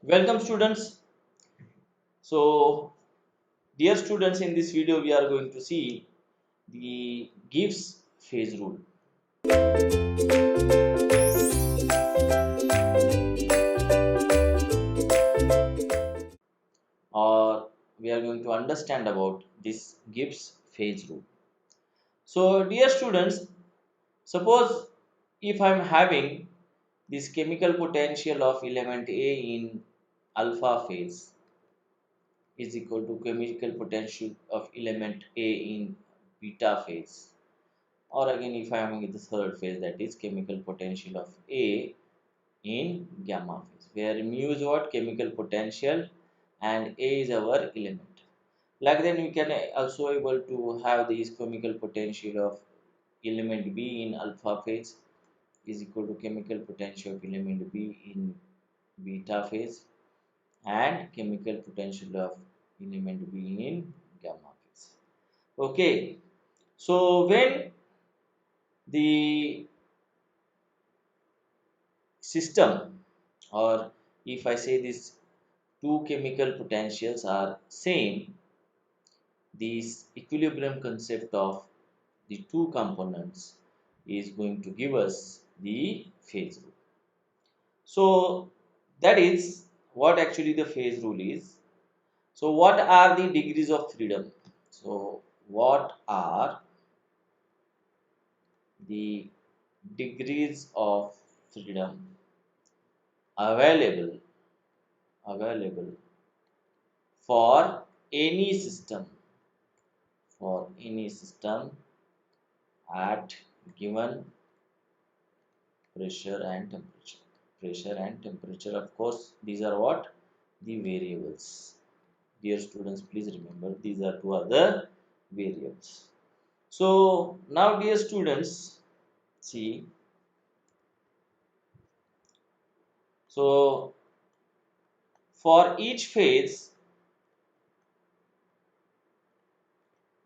Welcome students. So dear students, in this video we are going to see the Gibbs phase rule, or we are going to understand about this Gibbs phase rule. So dear students, suppose if I am having this chemical potential of element A in alpha phase is equal to chemical potential of element A in beta phase, or again if I am in the third phase, that is chemical potential of A in gamma phase, where mu is what chemical potential and A is our element. Like then we can also able to have this chemical potential of element B in alpha phase is equal to chemical potential of element B in beta phase and chemical potential of element B in gamma phase. Okay, so when the system, or if I say these two chemical potentials are same, this equilibrium concept of the two components is going to give us the phase rule. So that is what actually the phase rule is. So what are the degrees of freedom? So what are the degrees of freedom available available for any system, for any system at given pressure and temperature. Pressure and temperature, of course, these are what? The variables. Dear students, please remember these are two other variables. So now, dear students, see, so for each phase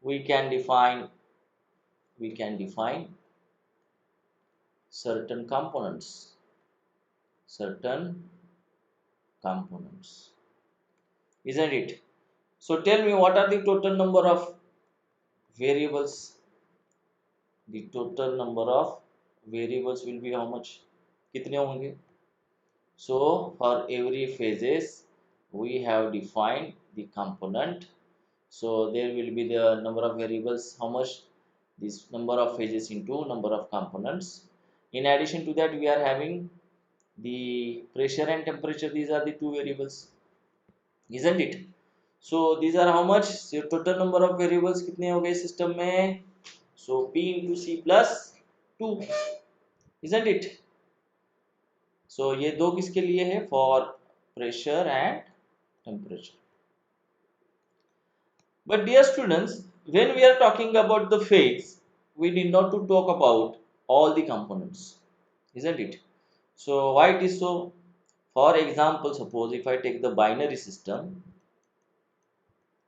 we can define certain components, isn't it? So tell me, what are the total number of variables? The total number of variables will be how much? कितने होंगे? So for every phases we have defined the component. So there will be the number of variables, how much? This number of phases into number of components. In addition to that, we are having the pressure and temperature. These are the two variables, isn't it? So these are how much? So total number of variables कितने हो गए system में? So P into C plus 2, isn't it? So ये दो किसके लिए है? For pressure and temperature. But dear students, when we are talking about the phase, we need not to talk about all the components, isn't it? So why it is so? For example, suppose if I take the binary system,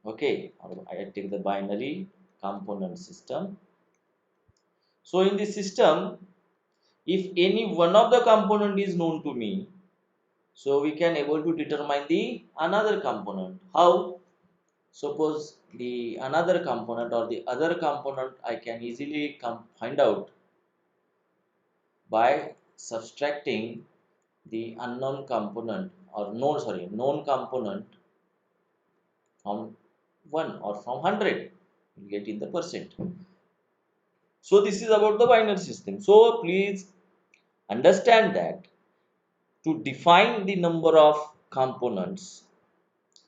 okay, or I take the binary component system. So in this system, if any one of the component is known to me, so we can able to determine the another component. How? Suppose the another component or the other component I can easily find out by subtracting the unknown component or known component from 1 or from 100, you get in the percent. So this is about the binary system. So please understand that to define the number of components,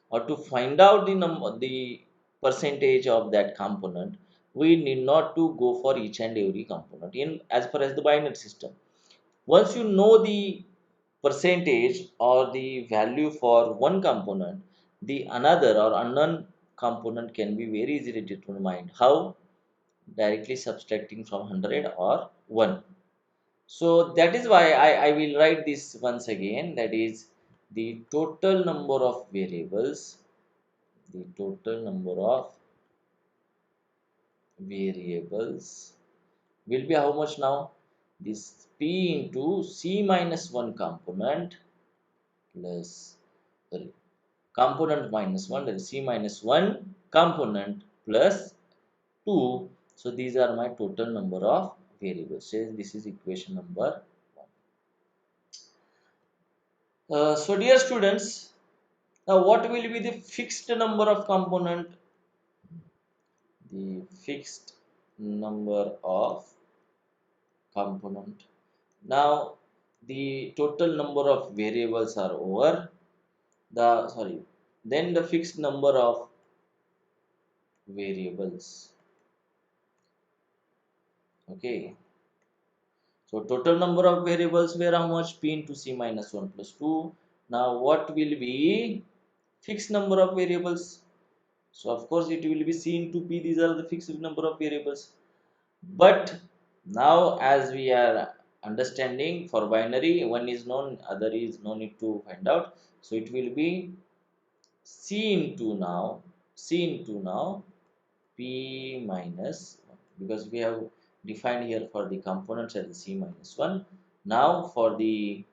or to find out the percentage of that component, we need not to go for each and every component in as far as the binary system. Once you know the percentage or the value for one component, the another or unknown component can be very easily determined. How? Directly subtracting from 100 or 1. So that is why I will write this once again, that is the total number of variables, the total number of variables will be how much now? This P into C minus 1 component plus sorry, component minus 1, that is C minus 1 component plus 2. So these are my total number of variables. So this is equation number 1. So dear students, now what will be the fixed number of component? The fixed number of component. Now the total number of variables are over. Then the fixed number of variables. Okay. So total number of variables were how much? P into C minus 1 plus 2. Now what will be fixed number of variables? So of course it will be C into P. These are the fixed number of variables. But now as we are understanding, for binary, one is known, other is no need to find out. So it will be C into now P minus 1, because we have defined here for the components as C minus 1. Now for the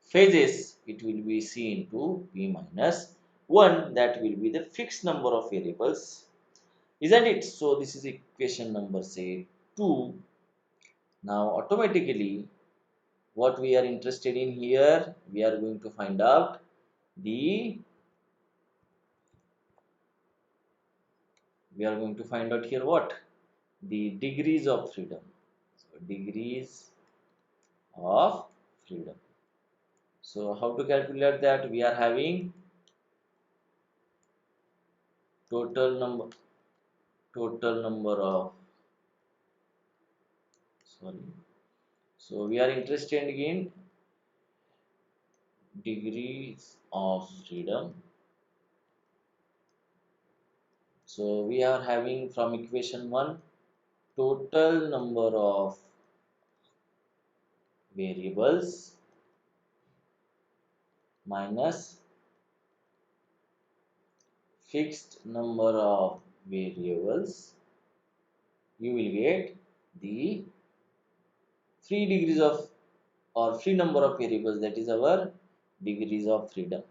phases, it will be C into P minus 1. That will be the fixed number of variables, isn't it? So this is equation number, say, 2. Now automatically what we are interested in here, we are going to find out the we are going to find out here what? The degrees of freedom. So degrees of freedom. So how to calculate that? We are having total number of, sorry. So we are interested in degrees of freedom. So we are having from equation 1 total number of variables minus fixed number of variables. You will get the free degrees of, or free number of variables, that is our degrees of freedom.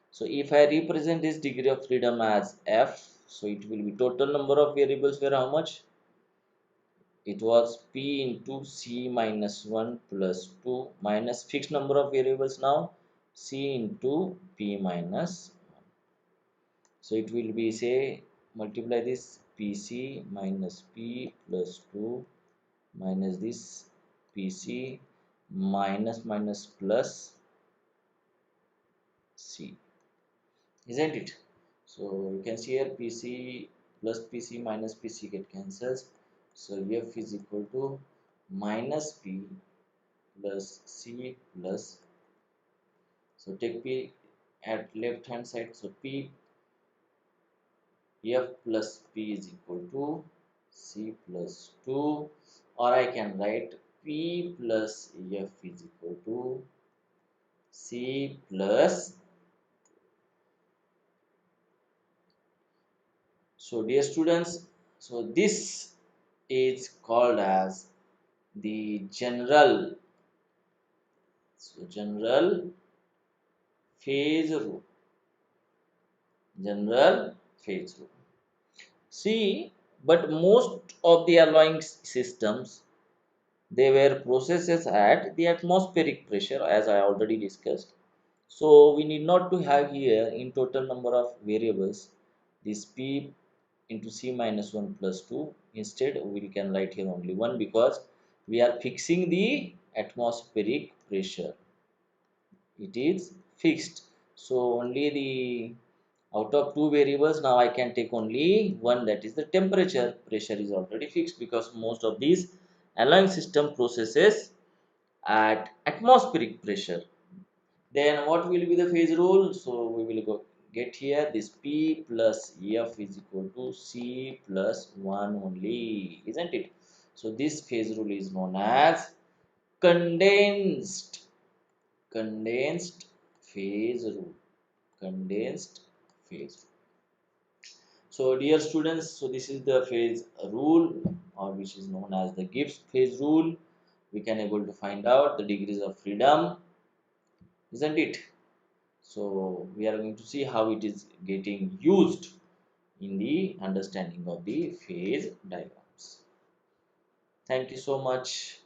So if I represent this degree of freedom as f, so it will be total number of variables were how much? It was p into c minus 1 plus 2 minus fixed number of variables now c into p minus 1. So it will be, say, multiply this pc minus p plus 2 minus this pc minus minus plus c, isn't it? So you can see here pc plus pc minus pc get cancels. So f is equal to minus p plus c plus, so take p at left hand side, so p f plus p is equal to c plus 2, or I can write p plus f is equal to c plus. So dear students, so this is called as the general phase rule. General phase rule. See, but most of the alloying systems, they were processes at the atmospheric pressure, as I already discussed. So we need not to have here in total number of variables this p into c minus 1 plus 2. Instead we can write here only 1, because we are fixing the atmospheric pressure. It is fixed. So only the, out of two variables, now I can take only one, that is the temperature. Pressure is already fixed, because most of these alloying system processes at atmospheric pressure. Then what will be the phase rule? So we will go get here this p plus f is equal to c plus 1 only, isn't it? So this phase rule is known as condensed condensed phase rule. Condensed phase rule. So dear students, so this is the phase rule, or which is known as the Gibbs phase rule. We can able to find out the degrees of freedom, isn't it? So we are going to see how it is getting used in the understanding of the phase diagrams. Thank you so much.